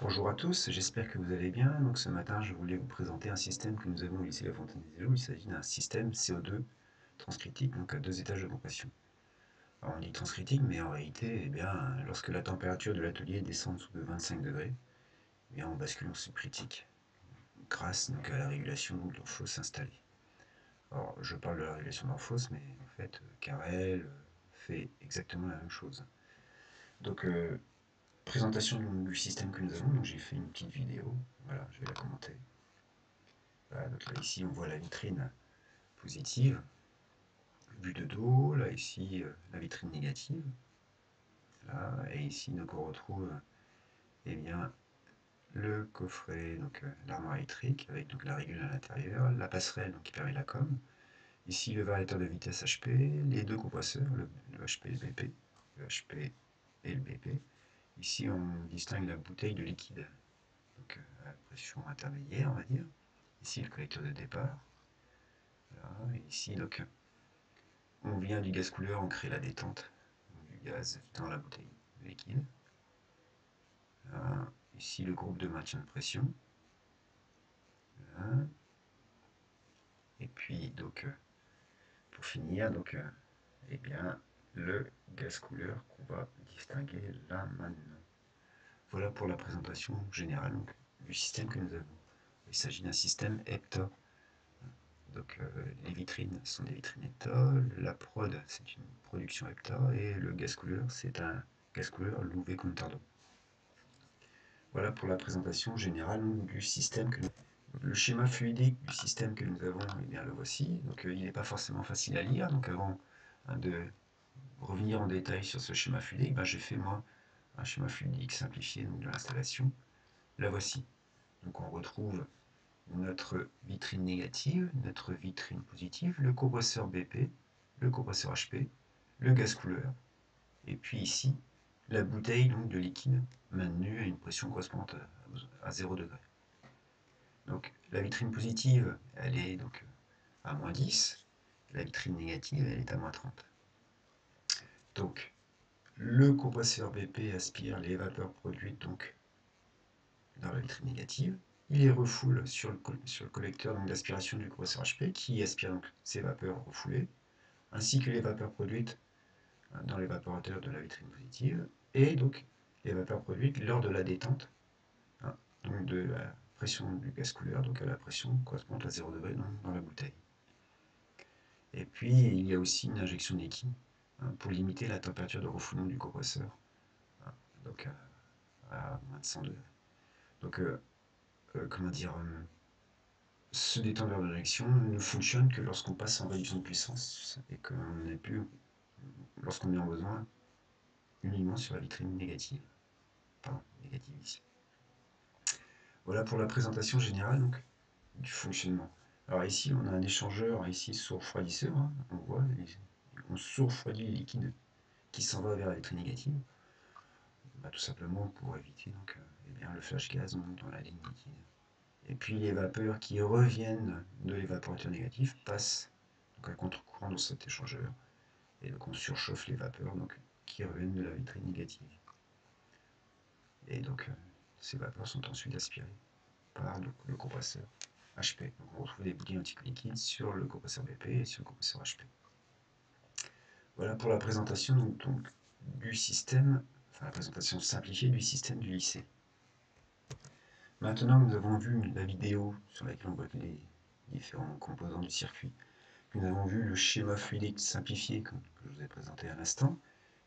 Bonjour à tous, j'espère que vous allez bien. Donc ce matin, je voulais vous présenter un système que nous avons au lycée La Fontaine des Eaux. Il s'agit d'un système CO2 transcritique, donc à 2 étages de compression. Alors on dit transcritique, mais en réalité, lorsque la température de l'atelier descend en dessous de 25 degrés, on bascule en subcritique, grâce donc, à la régulation de l'orphose installée. Alors je parle de la régulation de l'orphose, mais en fait, Carrel fait exactement la même chose. Donc présentation du système que nous avons, donc j'ai fait une petite vidéo, voilà, je vais la commenter. Voilà, donc là, ici, on voit la vitrine positive, vue de dos. Là, ici, la vitrine négative. Là, et ici, donc, on retrouve eh bien, le coffret, donc l'armoire électrique, avec donc, la régule à l'intérieur, la passerelle donc, qui permet la com. Ici, le variateur de vitesse HP, les deux compresseurs, le HP et le BP. Le HP et le BP. Ici, on distingue la bouteille de liquide, donc à pression intermédiaire, on va dire. Ici, le collecteur de départ. Voilà, et ici, donc, on vient du gaz couleur, on crée la détente du gaz dans la bouteille liquide. Voilà. Ici le groupe de maintien de pression. Voilà. Et puis donc pour finir eh bien le gaz couleur qu'on va distinguer là maintenant. Voilà pour la présentation générale donc, du système que nous avons. Il s'agit d'un système EPTA. Donc les vitrines sont des vitrines EPTA, la prod c'est une production EPTA et le gaz couleur c'est un gaz couleur Louvet Contardo. Voilà pour la présentation générale du système que nous avons. Le schéma fluidique du système que nous avons, eh bien, le voici. Donc il n'est pas forcément facile à lire. Donc avant de revenir en détail sur ce schéma fluidique, j'ai fait moi un schéma fluidique simplifié donc, de l'installation. La voici. Donc on retrouve notre vitrine négative, notre vitrine positive, le compresseur BP, le compresseur HP, le gaz couleur, et puis ici, la bouteille donc, de liquide maintenue à une pression correspondante à 0 degré. Donc la vitrine positive, elle est donc à -10, la vitrine négative, elle est à -30. Donc le compresseur BP aspire les vapeurs produites donc, dans la vitrine négative, il les refoule sur le collecteur d'aspiration du compresseur HP qui aspire donc ces vapeurs refoulées, ainsi que les vapeurs produites dans l'évaporateur de la vitrine positive, et donc les vapeurs produites lors de la détente donc de la pression du gaz couleur, donc à la pression correspondante à 0 degré dans la bouteille. Et puis il y a aussi une injection de liquide pour limiter la température de refoulement du compresseur, donc à moins de 100 degrés. Donc comment dire, ce détendeur d'injection ne fonctionne que lorsqu'on passe en réduction de puissance et qu'on n'est plus, lorsqu'on est en besoin uniquement sur la vitrine négative. Pardon, négative ici. Voilà pour la présentation générale donc, du fonctionnement. Alors ici, on a un échangeur ici sous-refroidisseur. On voit, on sous-refroidit le liquide qui s'en va vers la vitrine négative. Tout simplement pour éviter donc, le flash gaz dans la ligne liquide. Et puis les vapeurs qui reviennent de l'évaporateur négatif passent donc, à contre-courant dans cet échangeur. Et donc on surchauffe les vapeurs donc, qui reviennent de la vitrine négative. Et donc ces vapeurs sont ensuite aspirées par le compresseur HP. Donc on retrouve des bouteilles anti-liquides sur le compresseur BP et sur le compresseur HP. Voilà pour la présentation donc, du système, enfin la présentation simplifiée du système du lycée. Maintenant que nous avons vu la vidéo sur laquelle on voit les différents composants du circuit, que nous avons vu le schéma fluidique simplifié que je vous ai présenté à l'instant,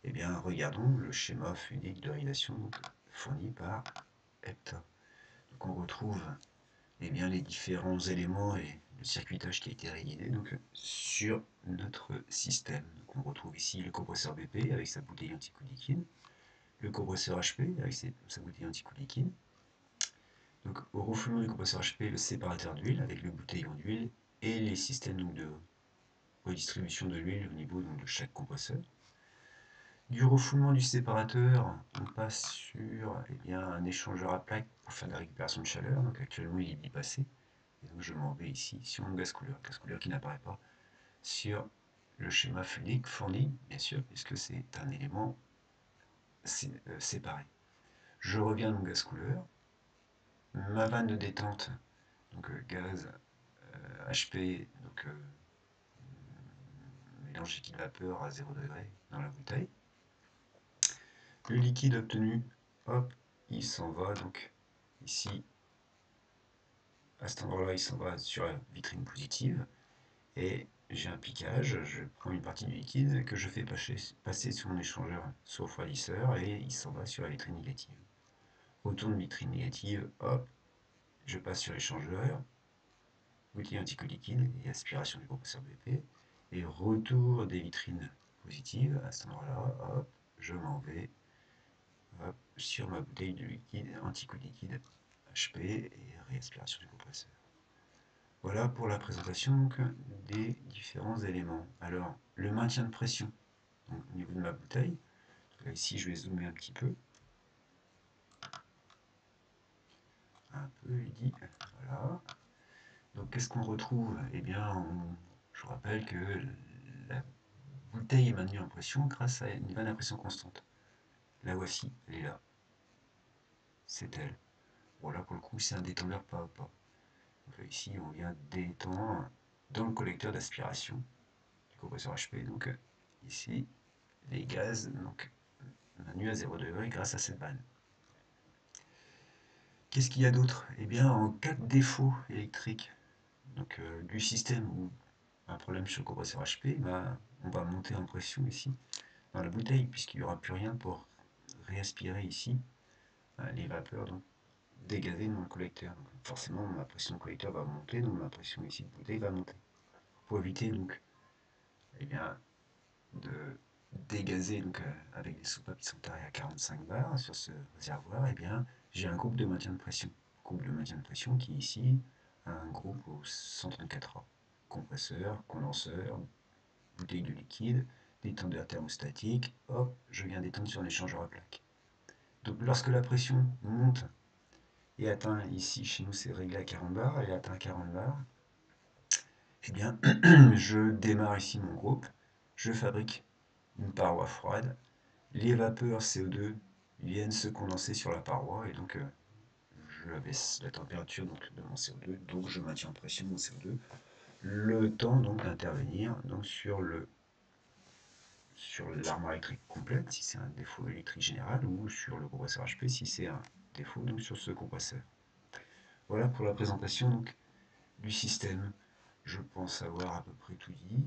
eh bien regardons le schéma fluidique de régulation fourni par EPTA. Donc on retrouve les différents éléments et le circuitage qui a été réalisé donc, sur notre système. Donc, on retrouve ici le compresseur BP avec sa bouteille anti-coup liquide, le compresseur HP avec sa bouteille anti-coup liquide. Donc au refoulement du compresseur HP, le séparateur d'huile avec le bouteillon d'huile et les systèmes donc, de redistribution de l'huile au niveau donc, de chaque compresseur. Du refoulement du séparateur, on passe sur un échangeur à plaques pour faire de la récupération de chaleur. Donc actuellement il est bipassé. Et donc je m'en vais ici sur mon gaz couleur qui n'apparaît pas sur le schéma fluidique fourni, bien sûr, puisque c'est un élément séparé. Je reviens à mon gaz couleur, ma vanne de détente, donc gaz, HP, donc mélange liquide-vapeur à 0 degré dans la bouteille. Le liquide obtenu, hop, il s'en va donc ici, à cet endroit-là, il s'en va sur la vitrine positive. Et j'ai un piquage, je prends une partie du liquide que je fais passer sur mon échangeur soit refroidisseur et il s'en va sur la vitrine négative. Retour de vitrine négative, hop, je passe sur l'échangeur, bouteille antico-liquide et aspiration du compresseur BP. Et retour des vitrines positives, à cet endroit-là, hop, je m'en vais hop, sur ma bouteille de liquide antico-liquide HP et réaspiration du compresseur. Voilà pour la présentation donc, des différents éléments. Alors, le maintien de pression donc, au niveau de ma bouteille. Là, ici, je vais zoomer un petit peu. Un peu, il dit. Voilà. Donc, qu'est-ce qu'on retrouve? Eh bien, je vous rappelle que la bouteille est maintenue en pression grâce à une vanne à pression constante. La voici, elle est là. C'est elle. Bon, là, pour le coup, c'est un détendeur pas à pas. Donc, là, ici, on vient détendre dans le collecteur d'aspiration du compresseur HP. Donc, ici, les gaz donc, maintenus à 0 degré grâce à cette vanne. Qu'est-ce qu'il y a d'autre? Eh bien, en cas de défaut électrique donc, du système ou un problème sur le compresseur HP, bah, on va monter en pression ici dans la bouteille puisqu'il n'y aura plus rien pour réaspirer ici les vapeurs donc, dégazées dans le collecteur. Donc, forcément, ma pression de collecteur va monter, donc ma pression ici de bouteille va monter. Pour éviter donc, eh bien, de dégazer donc, avec des soupapes qui sont à 45 bars sur ce réservoir, eh bien, j'ai un groupe de maintien de pression. Groupe de maintien de pression qui ici a un groupe au 134A. Compresseur, condenseur, bouteille de liquide, détendeur thermostatique, hop, je viens d'étendre sur l'échangeur à plaque. Donc lorsque la pression monte et atteint, ici chez nous c'est réglé à 40 bars, elle atteint 40 bars, eh bien je démarre ici mon groupe, je fabrique une paroi froide, les vapeurs CO2 viennent se condenser sur la paroi et donc je baisse la température donc, de mon CO2, donc je maintiens en pression mon CO2, le temps donc d'intervenir donc sur l'armoire électrique complète si c'est un défaut électrique général ou sur le compresseur HP si c'est un défaut donc sur ce compresseur. Voilà pour la présentation donc du système. Je pense avoir à peu près tout dit.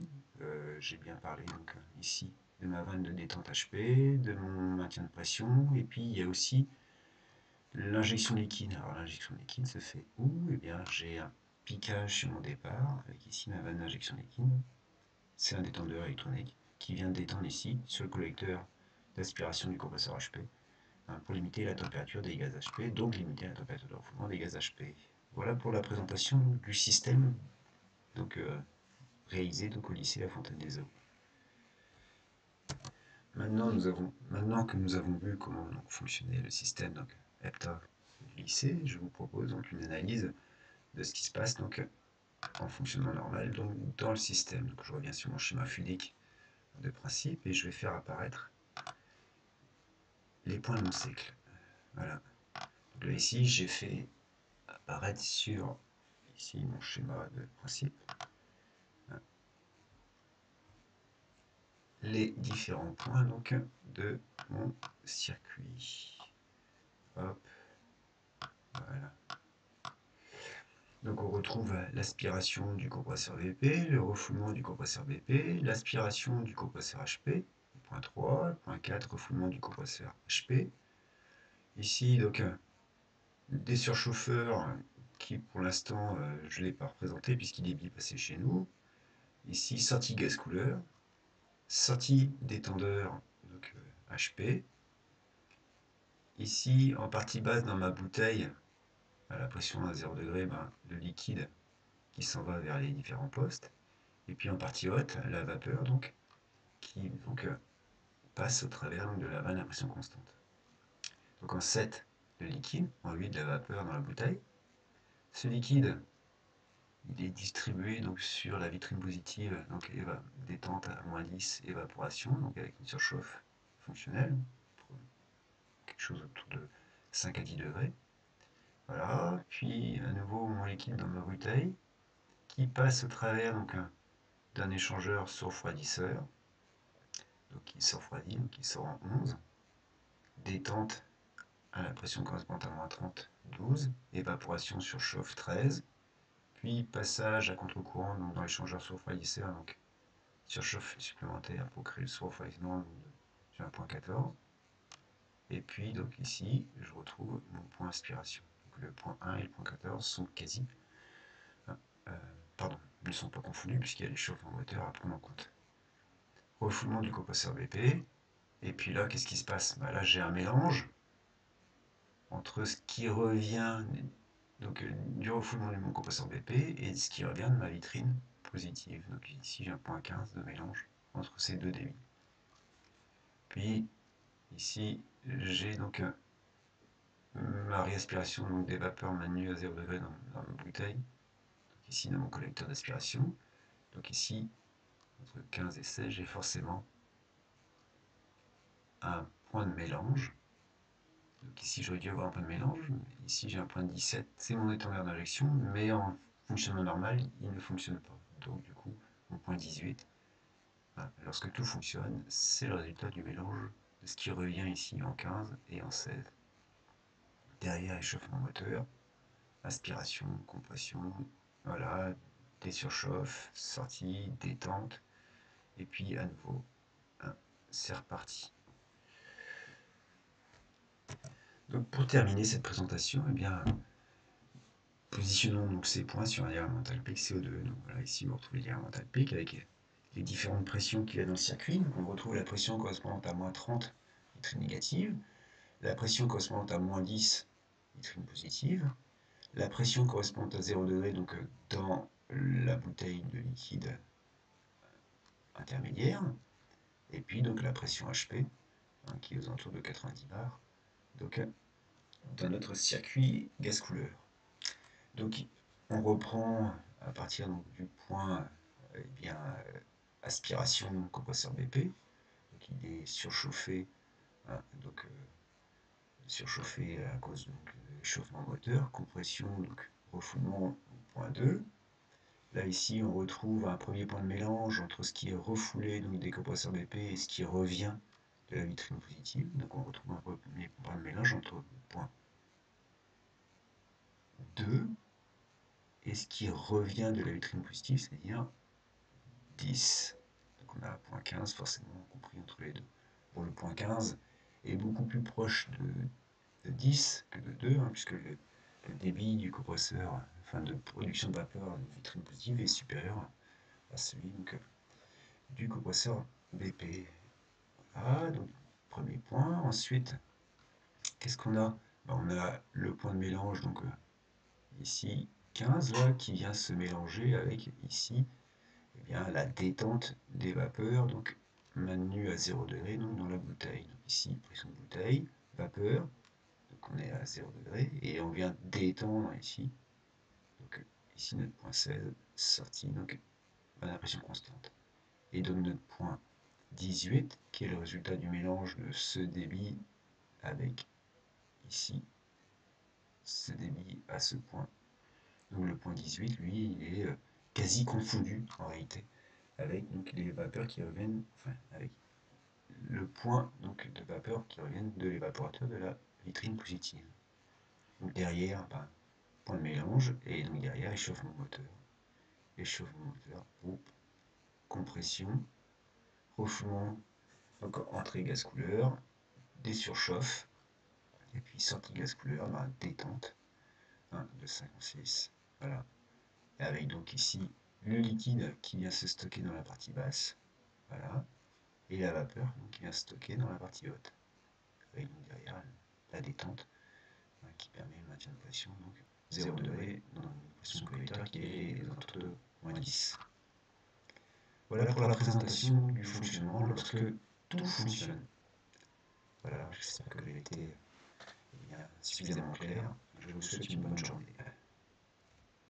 J'ai bien parlé donc ici de ma vanne de détente HP, de mon maintien de pression, et puis il y a aussi l'injection liquide. Alors l'injection liquide se fait où? Eh bien j'ai un piquage sur mon départ, avec ici ma vanne d'injection liquide. C'est un détendeur électronique qui vient détendre ici sur le collecteur d'aspiration du compresseur HP pour limiter la température des gaz HP, donc limiter la température de refoulement des gaz HP. Voilà pour la présentation du système donc, réalisé donc, au lycée La Fontaine des Eaux. Maintenant que nous avons vu comment donc, fonctionnait le système donc, EPTA du lycée, je vous propose donc une analyse de ce qui se passe donc, en fonctionnement normal donc, dans le système. Donc, je reviens sur mon schéma FUDIC de principe et je vais faire apparaître les points de mon cycle. Voilà. Donc là ici j'ai fait apparaître sur ici mon schéma de principe les différents points donc de mon circuit. Hop, voilà. Donc on retrouve l'aspiration du compresseur BP, le refoulement du compresseur BP, l'aspiration du compresseur HP, point 3, point 4, refoulement du compresseur HP. Ici donc des surchauffeurs qui pour l'instant je ne l'ai pas représenté puisqu'il est bypassé chez nous. Ici sortie gaz couleur, sortie détendeur donc HP. Ici en partie basse dans ma bouteille à la pression à 0 degré, le liquide qui s'en va vers les différents postes. Et puis en partie haute, la vapeur donc qui donc, passe au travers donc, de la vanne à pression constante. Donc en 7, le liquide, en 8, de la vapeur dans la bouteille. Ce liquide, il est distribué donc, sur la vitrine positive, donc détente à moins 10, évaporation, donc avec une surchauffe fonctionnelle, quelque chose autour de 5 à 10 degrés. Voilà, puis à nouveau mon liquide dans ma bouteille qui passe au travers d'un échangeur sur refroidisseur, donc qui se refroidit, donc qui sort en 11, détente à la pression correspondante à -30, 12, évaporation sur chauffe 13, puis passage à contre-courant donc dans l'échangeur sur refroidisseur, donc surchauffe supplémentaire pour créer le surrefroidissement sur un point 14. Et puis donc ici, je retrouve mon point aspiration. Donc le point 1 et le point 14 sont quasi, pardon, ne sont pas confondus puisqu'il y a l'échauffement moteur à prendre en compte. Refoulement du compresseur BP. Et puis là, qu'est-ce qui se passe? Là, j'ai un mélange entre ce qui revient du refoulement de mon compresseur BP et ce qui revient de ma vitrine positive. Donc ici, j'ai un point 15 de mélange entre ces deux débits. Puis ici, j'ai ma réaspiration des vapeurs maintenues à 0 degré dans ma bouteille. Donc ici, dans mon collecteur d'aspiration. Donc ici, entre 15 et 16, j'ai forcément un point de mélange. Donc ici, j'aurais dû avoir un point de mélange. Ici, j'ai un point de 17. C'est mon étendard d'injection, mais en fonctionnement normal, il ne fonctionne pas. Donc du coup, mon point 18, lorsque tout fonctionne, c'est le résultat du mélange de ce qui revient ici en 15 et en 16. Derrière, échauffement moteur, aspiration, compression, voilà, des surchauffes, sortie, détente, et puis à nouveau, c'est reparti. Donc pour terminer cette présentation, eh bien, positionnons donc ces points sur un diagramme mental pic CO2. Donc voilà, ici vous retrouvez le diagramme mental pic avec les différentes pressions qu'il y a dans le circuit. Donc on retrouve la pression correspondante à -30, vitrine négative, la pression correspondante à -10, vitrine positive, la pression correspondante à 0 degré, donc dans la bouteille de liquide intermédiaire, et puis donc la pression HP, qui est aux alentours de 90 bars, donc dans notre circuit gaz couleur. Donc on reprend à partir du point aspiration compresseur BP, donc il est surchauffé, surchauffé à cause de l'échauffement moteur, compression, donc refoulement point 2. Là ici on retrouve un premier point de mélange entre ce qui est refoulé des compresseurs BP et ce qui revient de la vitrine positive. Donc on retrouve un premier point de mélange entre le point 2 et ce qui revient de la vitrine positive, c'est-à-dire 10. Donc on a un point 15 forcément compris entre les deux. Bon, le point 15 est beaucoup plus proche de 10 que de 2, puisque le débit du compresseur, enfin de production de vapeur de vitrine positive est supérieur à celui du compresseur BP. Voilà, donc premier point. Ensuite, qu'est-ce qu'on a? On a le point de mélange, donc ici 15 là, qui vient se mélanger avec ici la détente des vapeurs, donc maintenue à 0 degré donc dans la bouteille. Donc ici, pression de bouteille, vapeur, donc on est à 0 degré, et on vient détendre ici. Donc ici notre point 16, sortie, donc à la pression constante. Et donc notre point 18, qui est le résultat du mélange de ce débit avec ici, ce débit à ce point. Donc le point 18, lui, il est quasi confondu en réalité avec les vapeurs qui reviennent, enfin avec le point de vapeur qui reviennent de l'évaporateur de la vitrine positive. Donc derrière, point de mélange, et donc derrière, échauffement moteur. Échauffement moteur, compression, refoulement, donc entrée gaz couleur, des surchauffes, et puis sortie gaz couleur, détente, de 56, voilà. Et avec donc ici le liquide qui vient se stocker dans la partie basse, voilà, et la vapeur qui vient se stocker dans la partie haute. Avec donc derrière la détente qui permet le maintien de pression, donc 0 degré dans une pression collecteur qui est entre 2 et -10. Voilà pour la présentation du fonctionnement lorsque tout fonctionne. Voilà, j'espère que j'ai été suffisamment clair. Je vous souhaite une bonne journée.